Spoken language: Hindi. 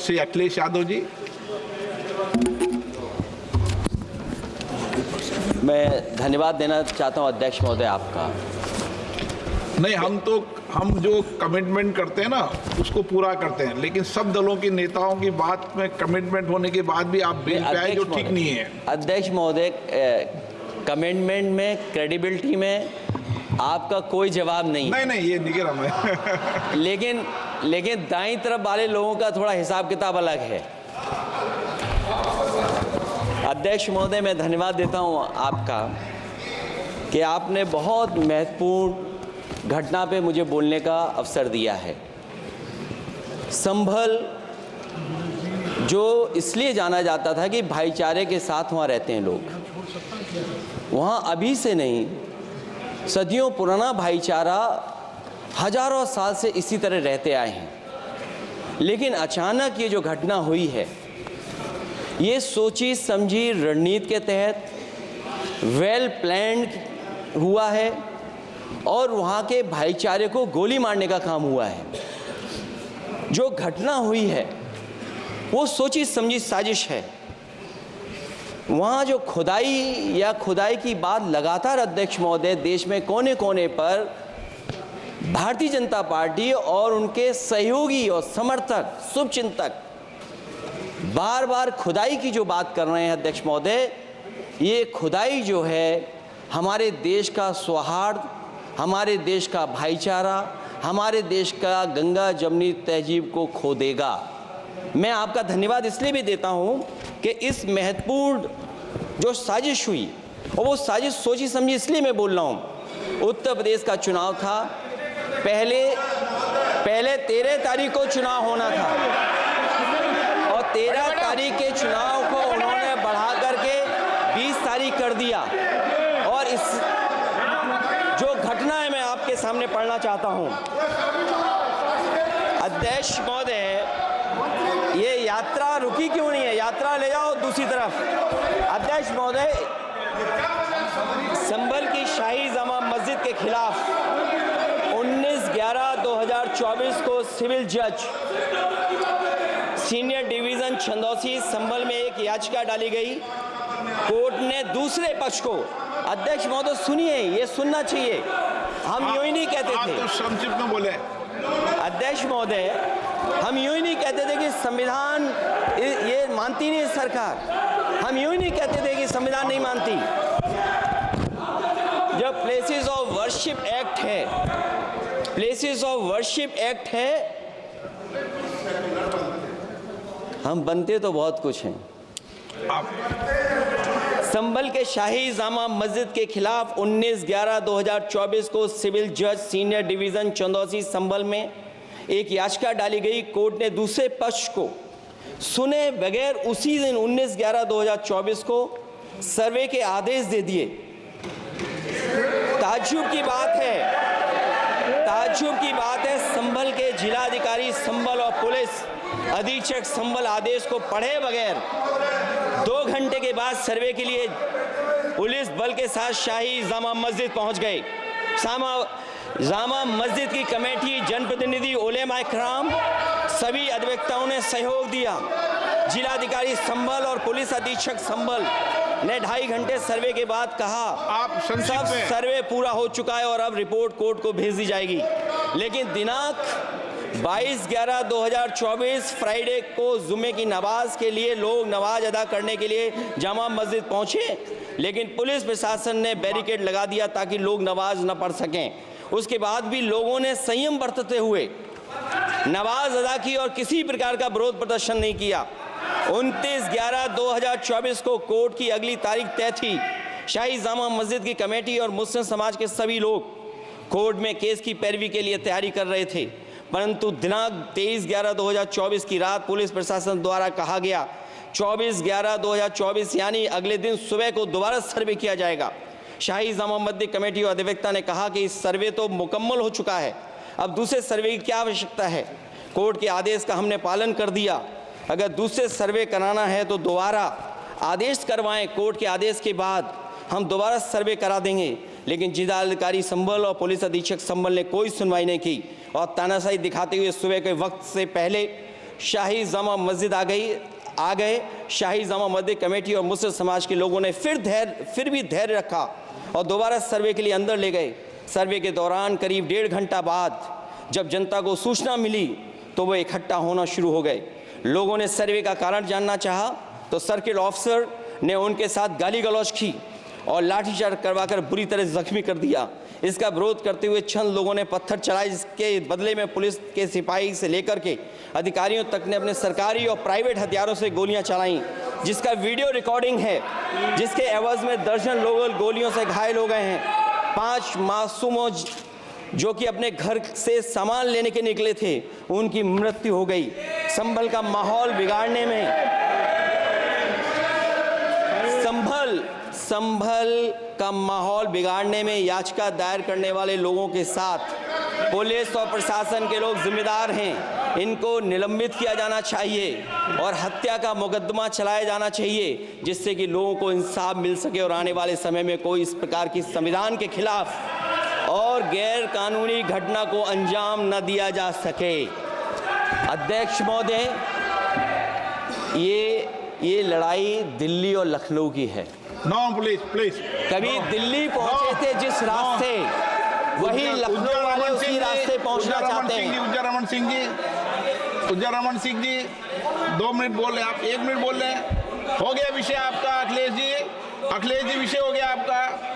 श्री अखिलेश यादव जी। मैं धन्यवाद देना चाहता हूं अध्यक्ष महोदय आपका। नहीं, हम जो कमिटमेंट करते हैं ना उसको पूरा करते हैं, लेकिन सब दलों के नेताओं की बात में कमिटमेंट होने के बाद भी आप बेल पे आए जो ठीक नहीं है। अध्यक्ष महोदय, कमिटमेंट में, क्रेडिबिलिटी में आपका कोई जवाब नहीं। नहीं, ये नहीं कह रहा मैं। लेकिन दाईं तरफ वाले लोगों का थोड़ा हिसाब किताब अलग है। अध्यक्ष महोदय, मैं धन्यवाद देता हूं आपका कि आपने बहुत महत्वपूर्ण घटना पे मुझे बोलने का अवसर दिया है। संभल जो इसलिए जाना जाता था कि भाईचारे के साथ वहाँ रहते हैं लोग, वहाँ अभी से नहीं, सदियों पुराना भाईचारा हजारों साल से इसी तरह रहते आए हैं। लेकिन अचानक ये जो घटना हुई है, ये सोची समझी रणनीति के तहत वेल प्लान्ड हुआ है और वहाँ के भाईचारे को गोली मारने का काम हुआ है। जो घटना हुई है वो सोची समझी साजिश है। वहाँ जो खुदाई की बात लगातार अध्यक्ष महोदय देश में कोने कोने पर भारतीय जनता पार्टी और उनके सहयोगी और समर्थक, शुभचिंतक बार बार खुदाई की जो बात कर रहे हैं अध्यक्ष महोदय, ये खुदाई जो है हमारे देश का सौहार्द, हमारे देश का भाईचारा, हमारे देश का गंगा जमनी तहजीब को खो देगा। मैं आपका धन्यवाद इसलिए भी देता हूं कि इस महत्वपूर्ण जो साजिश हुई, और वो साजिश सोची समझी इसलिए मैं बोल रहा हूं। उत्तर प्रदेश का चुनाव था, पहले 13 तारीख को चुनाव होना था और 13 तारीख के चुनाव को उन्होंने बढ़ा करके 20 तारीख कर दिया। और इस जो घटना है मैं आपके सामने पढ़ना चाहता हूं। अध्यक्ष महोदय, ये यात्रा रुकी क्यों नहीं है? यात्रा ले जाओ दूसरी तरफ। अध्यक्ष महोदय, संभल की शाही जामा मस्जिद के खिलाफ 19/11/2024 को सिविल जज सीनियर डिवीजन छंदौसी संभल में एक याचिका डाली गई। कोर्ट ने दूसरे पक्ष को, अध्यक्ष महोदय सुनिए, ये सुनना चाहिए, हम यूं ही नहीं कहते थे। आप तो संक्षिप्त में बोले। अध्यक्ष महोदय, हम यूं ही नहीं कहते थे कि संविधान ये मानती नहीं सरकार। हम यूं ही नहीं कहते थे कि संविधान नहीं मानती। जब प्लेसेस ऑफ वर्शिप एक्ट है, प्लेसेस ऑफ वर्शिप एक्ट है, हम बनते तो बहुत कुछ हैं। संभल के शाही जामा मस्जिद के खिलाफ 19/11/2024 को सिविल जज सीनियर डिवीजन चंदौसी संभल में एक याचिका डाली गई। कोर्ट ने दूसरे पक्ष को सुने बगैर उसी दिन 19/11/2024 को सर्वे के आदेश दे दिए। ताज्जुब की बात है, संभल के जिलाधिकारी संभल और पुलिस अधीक्षक संभल आदेश को पढ़े बगैर 2 घंटे के बाद सर्वे के लिए पुलिस बल के साथ शाही जामा मस्जिद पहुंच गए। जामा मस्जिद की कमेटी, जनप्रतिनिधि, उलेमा इकराम, सभी अधिवक्ताओं ने सहयोग दिया। जिलाधिकारी संभल और पुलिस अधीक्षक संभल ने 2.5 घंटे सर्वे के बाद कहा, आप सब सर्वे पूरा हो चुका है और अब रिपोर्ट कोर्ट को भेज दी जाएगी। लेकिन दिनांक 22/11/2024 फ्राइडे को जुमे की नमाज के लिए लोग नमाज अदा करने के लिए जामा मस्जिद पहुंचे, लेकिन पुलिस प्रशासन ने बैरिकेड लगा दिया ताकि लोग नमाज न पढ़ सकें। उसके बाद भी लोगों ने संयम बरतते हुए नमाज अदा की और किसी प्रकार का विरोध प्रदर्शन नहीं किया। 29/11/2024 को कोर्ट की अगली तारीख तय थी। शाही जामा मस्जिद की कमेटी और मुस्लिम समाज के सभी लोग कोर्ट में केस की पैरवी के लिए तैयारी कर रहे थे, परंतु दिनांक 23/11/2024 की रात पुलिस प्रशासन द्वारा कहा गया 24/11/2024 यानी अगले दिन सुबह को दोबारा सर्वे किया जाएगा। शाही जामा मस्जिद कमेटी और अधिवक्ता ने कहा कि इस सर्वे तो मुकम्मल हो चुका है, अब दूसरे सर्वे की क्या आवश्यकता है। कोर्ट के आदेश का हमने पालन कर दिया। अगर दूसरे सर्वे कराना है तो दोबारा आदेश करवाएं। कोर्ट के आदेश के बाद हम दोबारा सर्वे करा देंगे। लेकिन जिलाधिकारी संभल और पुलिस अधीक्षक संभल ने कोई सुनवाई नहीं की और तानाशाही दिखाते हुए सुबह के वक्त से पहले शाही जामा मस्जिद आ गए। शाही जामा मस्जिद कमेटी और मुस्लिम समाज के लोगों ने फिर भी धैर्य रखा और दोबारा सर्वे के लिए अंदर ले गए। सर्वे के दौरान करीब 1.5 घंटा बाद जब जनता को सूचना मिली तो वो इकट्ठा होना शुरू हो गए। लोगों ने सर्वे का कारण जानना चाहा तो सर्किल ऑफिसर ने उनके साथ गाली गलौज की और लाठीचार्ज करवाकर बुरी तरह जख्मी कर दिया। इसका विरोध करते हुए चंद लोगों ने पत्थर चलाए, जिसके बदले में पुलिस के सिपाही से लेकर के अधिकारियों तक ने अपने सरकारी और प्राइवेट हथियारों से गोलियां चलाईं, जिसका वीडियो रिकॉर्डिंग है, जिसके एवज में दर्जन लोग गोलियों से घायल हो गए हैं। 5 मासूमों जो कि अपने घर से सामान लेने के निकले थे, उनकी मृत्यु हो गई। संभल का माहौल बिगाड़ने में संभल का माहौल बिगाड़ने में याचिका दायर करने वाले लोगों के साथ पुलिस और प्रशासन के लोग जिम्मेदार हैं। इनको निलंबित किया जाना चाहिए और हत्या का मुकदमा चलाया जाना चाहिए, जिससे कि लोगों को इंसाफ मिल सके और आने वाले समय में कोई इस प्रकार की संविधान के खिलाफ और गैर कानूनी घटना को अंजाम न दिया जा सके। अध्यक्ष महोदय, ये लड़ाई दिल्ली और लखनऊ की है। नो प्लीज कभी दिल्ली पहुंचे थे जिस रास्ते, वही लखनऊ वाले उसी रास्ते पहुंचना चाहते हैं। उज्जर रमन सिंह जी 2 मिनट बोल रहे, आप 1 मिनट बोल रहे हैं। हो गया विषय आपका अखिलेश जी, विषय हो गया आपका।